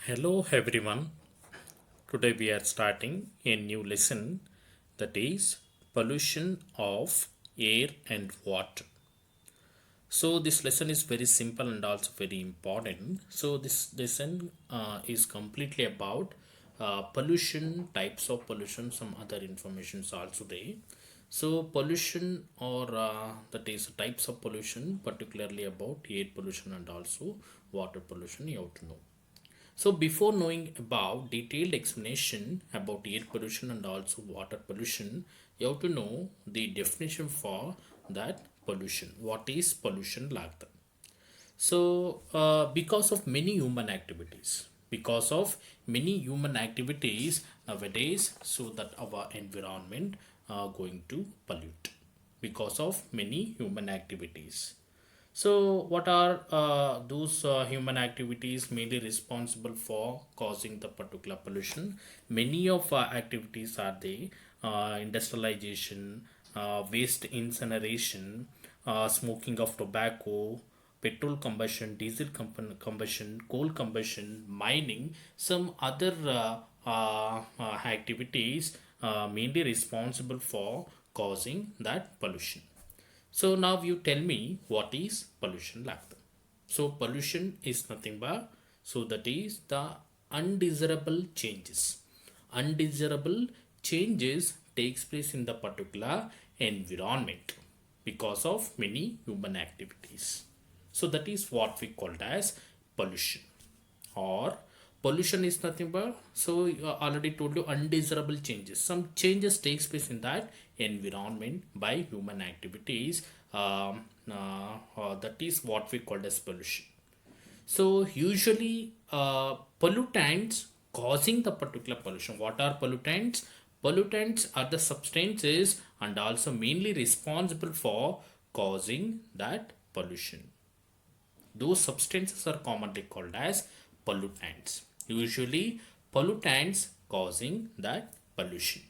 Hello everyone. Today we are starting a new lesson, that is pollution of air and water. So this lesson is very simple and also very important. So this lesson is completely about pollution, types of pollution, some other informations also there. So pollution or that is types of pollution, particularly about air pollution and also water pollution, you have to know. So before knowing about detailed explanation about air pollution and also water pollution, you have to know the definition for that pollution. What is pollution like that? So because of many human activities, nowadays, so that our environment are going to pollute because of many human activities. So, what are those human activities mainly responsible for causing the particular pollution? Many of activities are the industrialization, waste incineration, smoking of tobacco, petrol combustion, diesel combustion, coal combustion, mining, some other activities mainly responsible for causing that pollution. So now you tell me what is pollution like that. So pollution is nothing but, so that is the undesirable changes. Undesirable changes takes place in the particular environment because of many human activities. So that is what we called as pollution. Or pollution is nothing but, so already told you, undesirable changes, some changes takes place in that environment by human activities. That is what we call as pollution. So usually pollutants causing the particular pollution. What are pollutants? Pollutants are the substances and also mainly responsible for causing that pollution. Those substances are commonly called as pollutants. Usually, pollutants causing that pollution.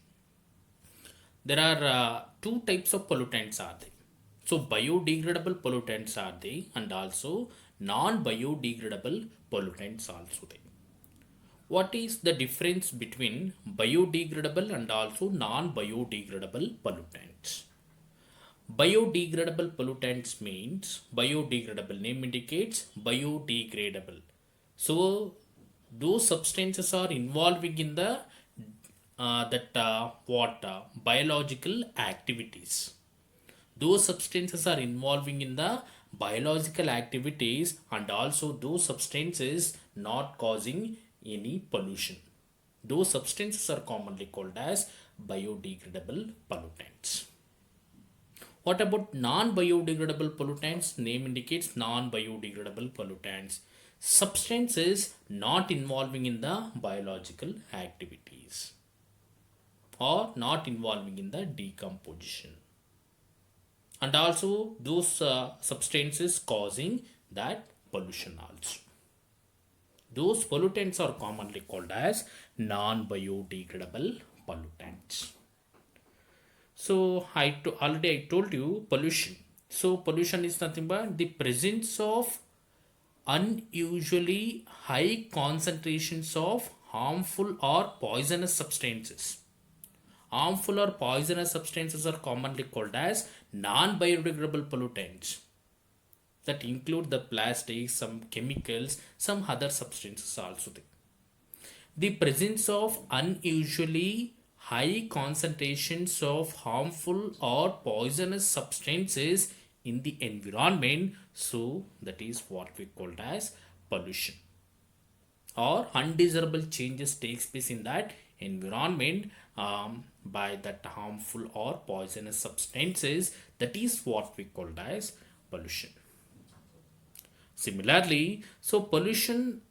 There are two types of pollutants are there. So, biodegradable pollutants are there, and also non-biodegradable pollutants also there. What is the difference between biodegradable and also non-biodegradable pollutants? Biodegradable pollutants means, biodegradable name indicates biodegradable. So those substances are involving in the that what biological activities. Those substances are involving in the biological activities, and also those substances not causing any pollution. Those substances are commonly called as biodegradable pollutants. What about non-biodegradable pollutants? Name indicates non-biodegradable pollutants. Substances not involving in the biological activities or not involving in the decomposition. And also those substances causing that pollution also. Those pollutants are commonly called as non-biodegradable pollutants. So already I told you pollution. So pollution is nothing but the presence of unusually high concentrations of harmful or poisonous substances. Harmful or poisonous substances are commonly called as non-biodegradable pollutants. That include the plastics, some chemicals, some other substances also there. The presence of unusually high concentrations of harmful or poisonous substances in the environment, so that is what we called as pollution. Or undesirable changes takes place in that environment by that harmful or poisonous substances, that is what we called as pollution. Similarly, so pollution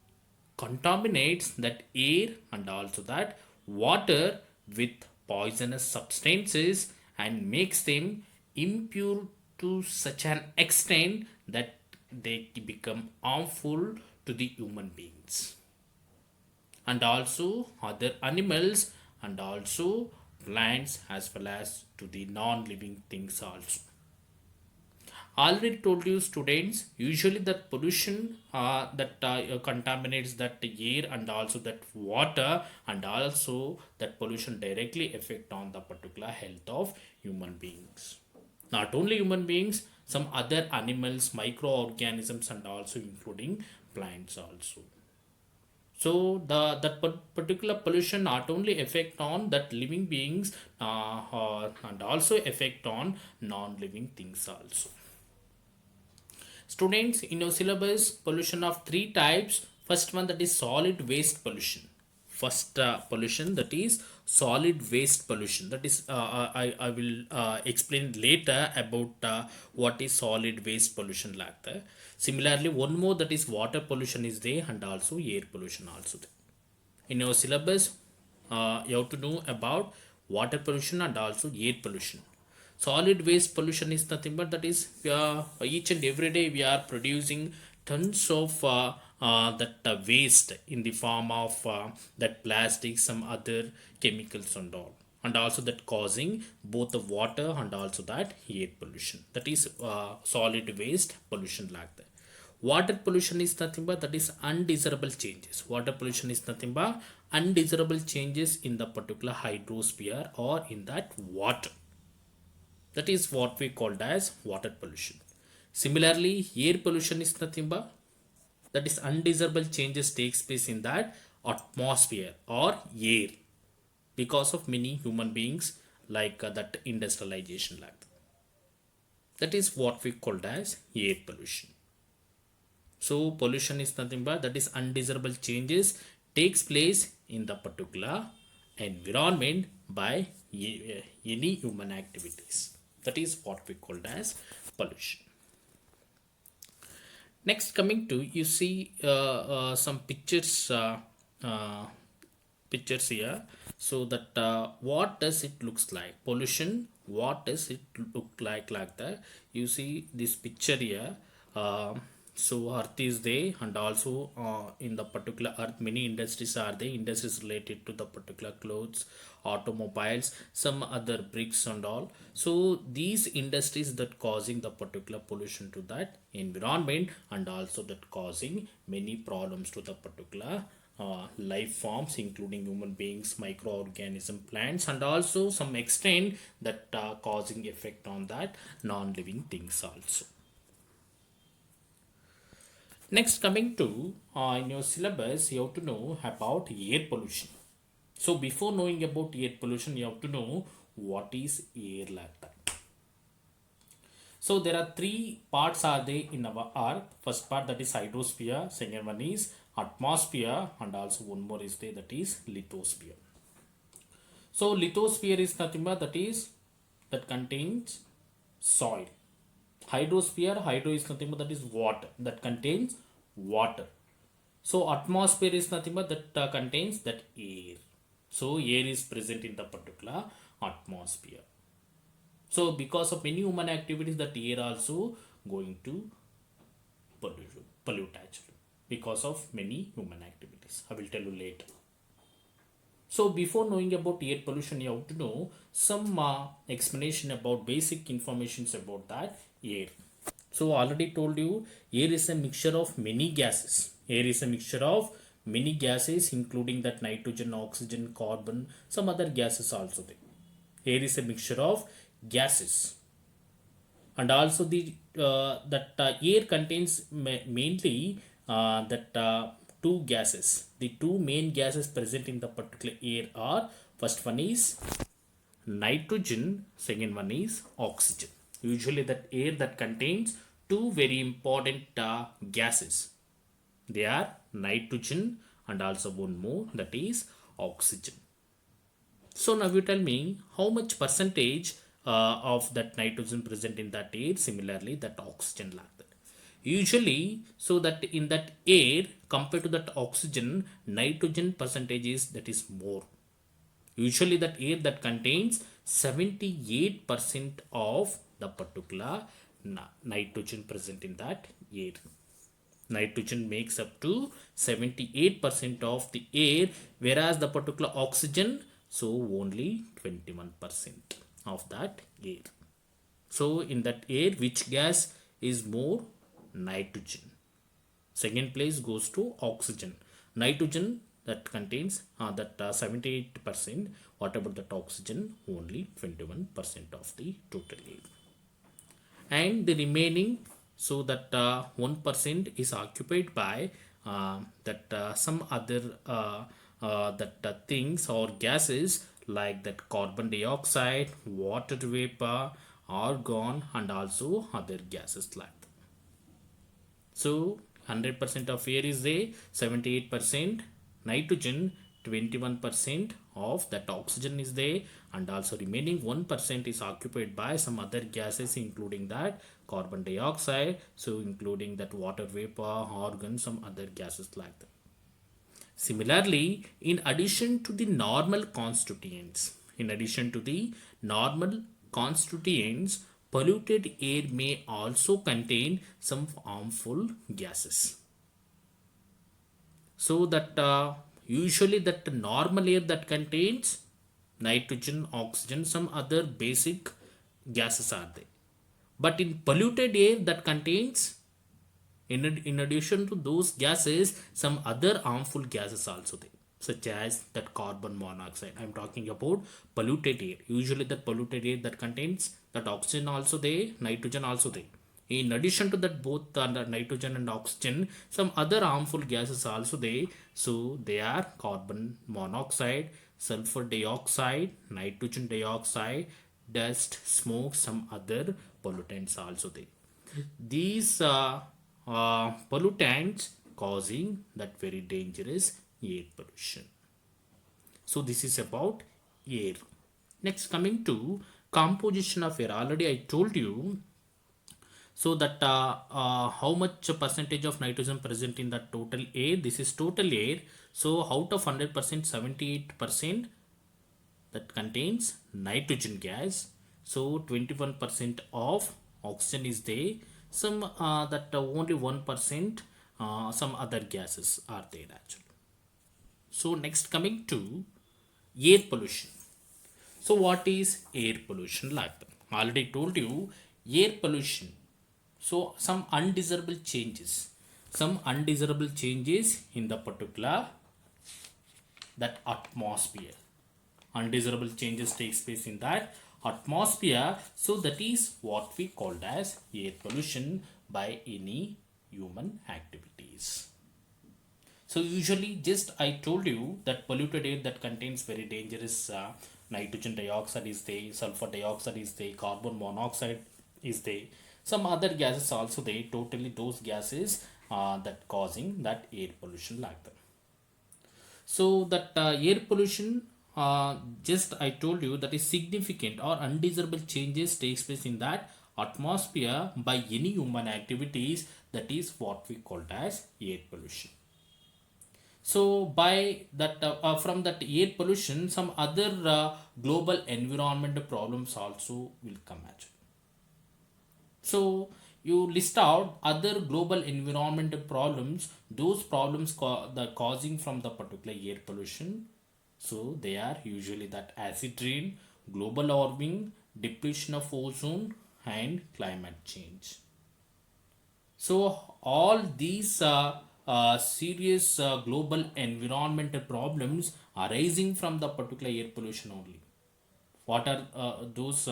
contaminates that air and also that water with poisonous substances and makes them impure to such an extent that they become harmful to the human beings and also other animals and also plants as well as to the non-living things also. Already told you students, usually that pollution that contaminates that air and also that water, and also that pollution directly affect on the particular health of human beings. Not only human beings, some other animals, microorganisms, and also including plants also. So particular pollution not only affect on that living beings and also affect on non-living things also. Students, in your syllabus, pollution of three types. First one, that is solid waste pollution. First pollution, that is solid waste pollution. That is I will explain later about what is solid waste pollution like that. Similarly, one more, that is water pollution is there, and also air pollution also there. In your syllabus, you have to know about water pollution and also air pollution. Solid waste pollution is nothing but that is each and every day we are producing tons of that waste in the form of that plastic, some other chemicals and all, and also that causing both the water and also that air pollution. That is solid waste pollution like that. Water pollution is nothing but that is undesirable changes. Water pollution is nothing but undesirable changes in the particular hydrosphere or in that water. That is what we called as water pollution. Similarly, air pollution is nothing but that is undesirable changes takes place in that atmosphere or air because of many human beings, like that industrialization like that. That is what we called as air pollution. So pollution is nothing but that is undesirable changes takes place in the particular environment by any human activities. That is what we called as pollution. Next, coming to, you see some uh, pictures here. So that what does it looks like pollution? What does it look like that? You see this picture here. So earth is there, and also in the particular earth many industries are there, industries related to the particular clothes, automobiles, some other bricks and all. So these industries that causing the particular pollution to that environment, and also that causing many problems to the particular life forms, including human beings, microorganism, plants, and also some extent that causing effect on that non-living things also. Next, coming to in your syllabus, you have to know about air pollution. So before knowing about air pollution, you have to know what is air like that. So there are three parts are there in our earth. First part, that is hydrosphere. Second one is atmosphere, and also one more is there, that is lithosphere. So lithosphere is nothing but that is that contains soil. Hydrosphere, hydro is nothing but that is water, that contains water. So atmosphere is nothing but that contains that air. So air is present in the particular atmosphere. So because of many human activities, that air also going to pollute actually, because of many human activities. I will tell you later. So before knowing about air pollution, you have to know some explanation about basic informations about that air. So already told you, air is a mixture of many gases. Air is a mixture of many gases, including that nitrogen, oxygen, carbon, some other gases also there. Air is a mixture of gases, and also the that air contains mainly that two gases. The two main gases present in the particular air are, first one is nitrogen, second one is oxygen. Usually that air that contains two very important gases, they are nitrogen and also one more, that is oxygen. So now you tell me how much percentage of that nitrogen present in that air, similarly that oxygen like that. Usually, so that in that air compared to that oxygen, nitrogen percentage is that is more. Usually that air that contains 78% of the particular nitrogen present in that air. Nitrogen makes up to 78% of the air, whereas the particular oxygen, so only 21% of that air. So in that air, which gas is more nitrogen. Second place goes to oxygen. Nitrogen that contains that 78%. What about that oxygen? Only 21% of the total air. And the remaining, so that 1% is occupied by that some other that things or gases like that carbon dioxide, water vapor, argon, and also other gases like that. So 100% of air is there, 78% nitrogen, 21% of that oxygen is there, and also remaining 1% is occupied by some other gases, including that carbon dioxide, so including that water vapor, argon, some other gases like that. Similarly, in addition to the normal constituents, polluted air may also contain some harmful gases. So that usually that normal air that contains nitrogen, oxygen, some other basic gases are there. But in polluted air that contains, in addition to those gases, some other harmful gases also there, such as that carbon monoxide. I'm talking about polluted air. Usually that polluted air that contains that oxygen also there, nitrogen also there. In addition to that, both nitrogen and oxygen, some other harmful gases also there. So they are carbon monoxide, sulfur dioxide, nitrogen dioxide, dust, smoke, some other pollutants also there. These pollutants causing that very dangerous air pollution. So this is about air. Next, coming to composition of air. Already I told you. So that how much percentage of nitrogen present in the total air? This is total air. So out of 100%, 78% that contains nitrogen gas. So 21% of oxygen is there. Some that only 1% some other gases are there actually. So next, coming to air pollution. So what is air pollution like? Already told you air pollution. So some undesirable changes in the particular that atmosphere. Undesirable changes takes place in that atmosphere. So that is what we called as air pollution by any human activities. So usually, just I told you that polluted air that contains very dangerous nitrogen dioxide is there, sulfur dioxide is there, carbon monoxide is there, some other gases also there. Totally those gases that causing that air pollution like that. So that air pollution, just I told you that is significant or undesirable changes takes place in that atmosphere by any human activities. That is what we called as air pollution. So by that from that air pollution, some other global environmental problems also will come at you. So you list out other global environmental problems, those problems the causing from the particular air pollution. So they are usually that acid rain, global warming, depletion of ozone, and climate change. So all these serious global environmental problems arising from the particular air pollution only. What are those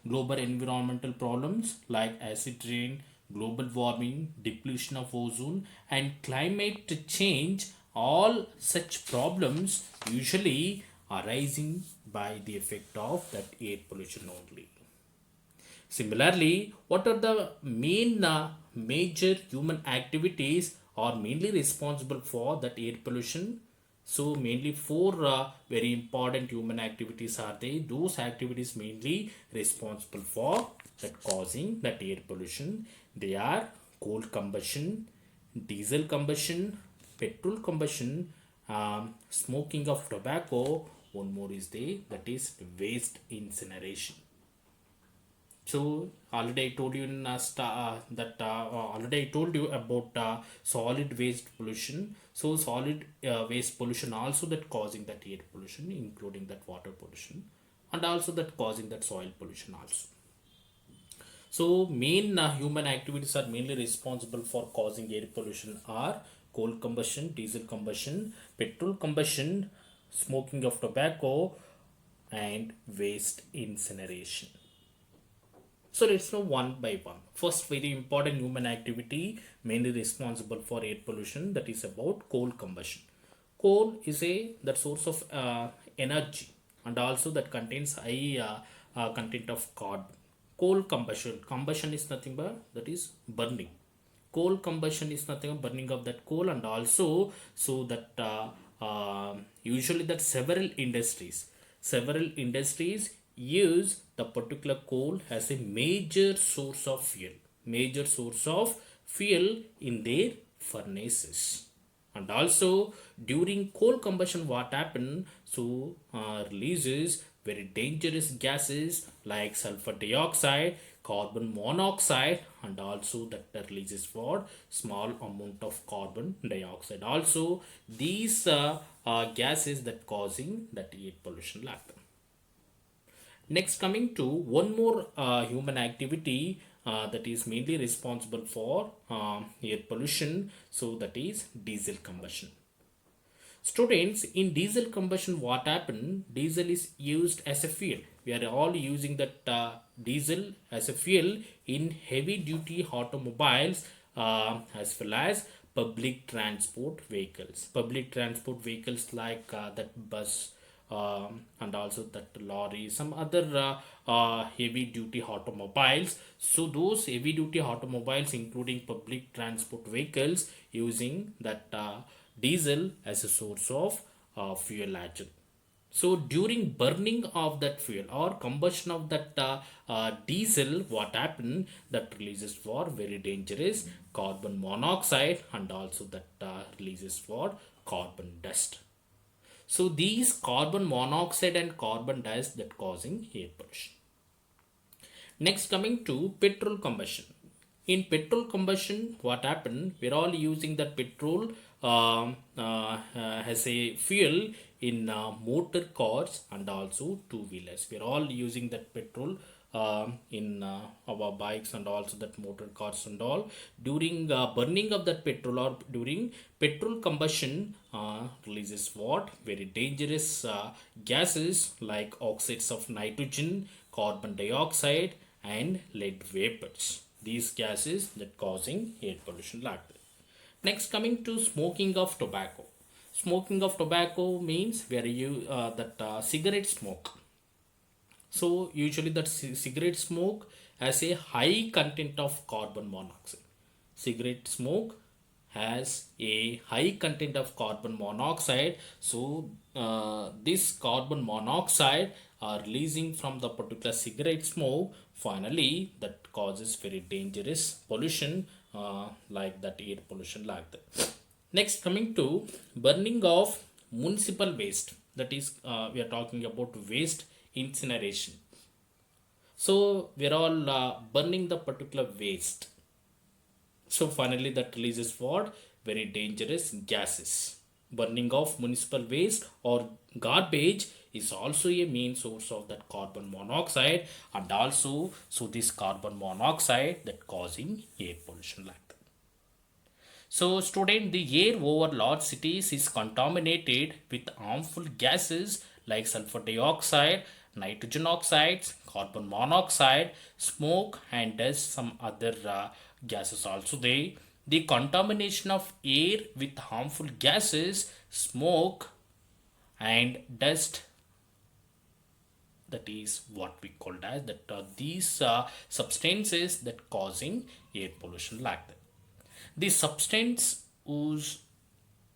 global environmental problems like acid rain, global warming, depletion of ozone, and climate change? All such problems usually arising by the effect of that air pollution only. Similarly, what are the main major human activities are mainly responsible for that air pollution? So mainly four very important human activities are there. Those activities mainly responsible for that causing that air pollution. They are coal combustion, diesel combustion, petrol combustion, smoking of tobacco. One more is there, that is waste incineration. So already I told you in already I told you about solid waste pollution. So solid waste pollution also that causing that air pollution, including that water pollution, and also that causing that soil pollution also. So main human activities are mainly responsible for causing air pollution are coal combustion, diesel combustion, petrol combustion, smoking of tobacco, and waste incineration. So let's know one by one. First, very important human activity mainly responsible for air pollution, that is about coal combustion. Coal is a that source of energy and also that contains high content of carbon. Coal combustion. Combustion is nothing but that is burning. Coal combustion is nothing but burning of that coal, and also so that usually that several industries use the particular coal as a major source of fuel in their furnaces. And also during coal combustion what happen, so releases very dangerous gases like sulfur dioxide, carbon monoxide, and also that releases for small amount of carbon dioxide. Also these gases that causing that air pollution like that. Next, coming to one more human activity that is mainly responsible for air pollution, so that is diesel combustion. Students, in diesel combustion, what happened? Diesel is used as a fuel. We are all using that diesel as a fuel in heavy duty automobiles as well as public transport vehicles. Public transport vehicles like that bus and also that lorry, some other heavy duty automobiles. So those heavy duty automobiles, including public transport vehicles, using that diesel as a source of fuel agent. So during burning of that fuel or combustion of that diesel, what happened? That releases for very dangerous carbon monoxide, and also that releases for carbon dust. So these carbon monoxide and carbon dust that causing air pollution. Next, coming to petrol combustion. In petrol combustion, what happened? We're all using that petrol as a fuel in motor cars and also two wheelers. We're all using that petrol in our bikes and also that motor cars and all. During burning of that petrol or during petrol combustion, releases what? Very dangerous gases like oxides of nitrogen, carbon dioxide, and lead vapors. These gases that causing air pollution like that. Next, coming to smoking of tobacco. Smoking of tobacco means where you that cigarette smoke. So usually that cigarette smoke has a high content of carbon monoxide. Cigarette smoke has a high content of carbon monoxide. So this carbon monoxide are releasing from the particular cigarette smoke. Finally, that causes very dangerous pollution like that air pollution like that. Next, coming to burning of municipal waste. That is, we are talking about waste incineration. So we are all burning the particular waste. So finally that releases what? Very dangerous gases. Burning of municipal waste or garbage is also a main source of that carbon monoxide, and also so this carbon monoxide that causing air pollution like that. So student, the air over large cities is contaminated with harmful gases like sulfur dioxide, nitrogen oxides, carbon monoxide, smoke, and dust. Some other gases also there. The contamination of air with harmful gases, smoke, and dust, that is what we called as that these substances that causing air pollution like that. The substance whose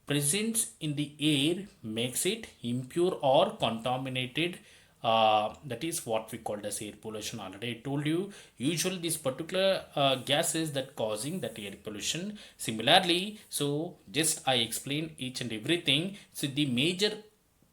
presence in the air makes it impure or contaminated. That is what we called as air pollution. Already I told you, usually this particular gases that causing that air pollution. Similarly, so just I explained each and everything. So the major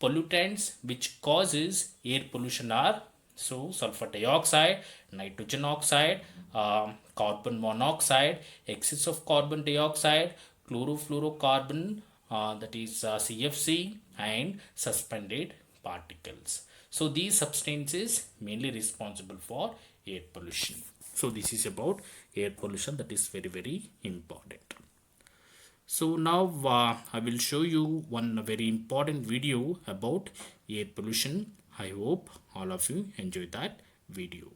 pollutants which causes air pollution are so sulfur dioxide, nitrogen oxide, carbon monoxide, excess of carbon dioxide, chlorofluorocarbon, that is CFC, and suspended particles. So these substances mainly responsible for air pollution. So this is about air pollution, that is very very important. So now I will show you one very important video about air pollution. I hope all of you enjoy that video.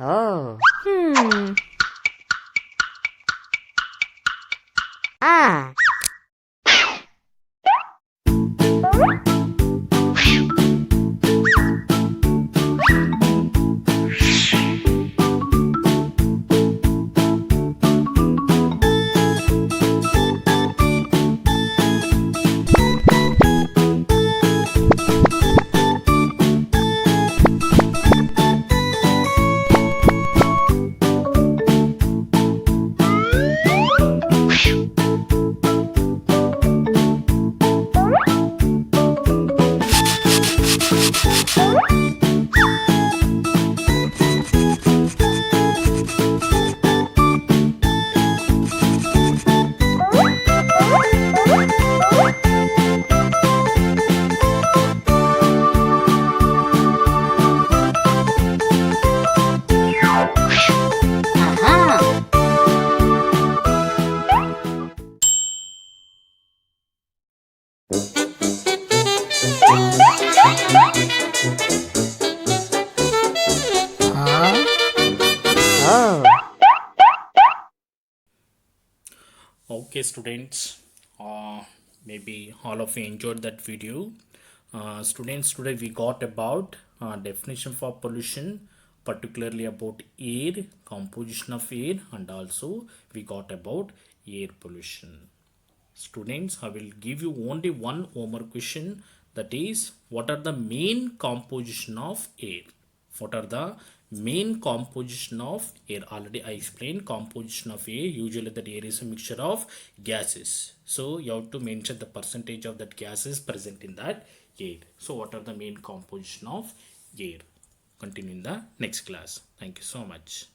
Oh. Ah. Okay, students, maybe all of you enjoyed that video. Students, today we got about definition for pollution, particularly about air, composition of air, and also we got about air pollution. Students, I will give you only one homework question, that is, what are the main composition of air? What are the main composition of air? Already I explained composition of air. Usually that air is a mixture of gases. So you have to mention the percentage of that gases present in that air. So what are the main composition of air? Continue in the next class. Thank you so much.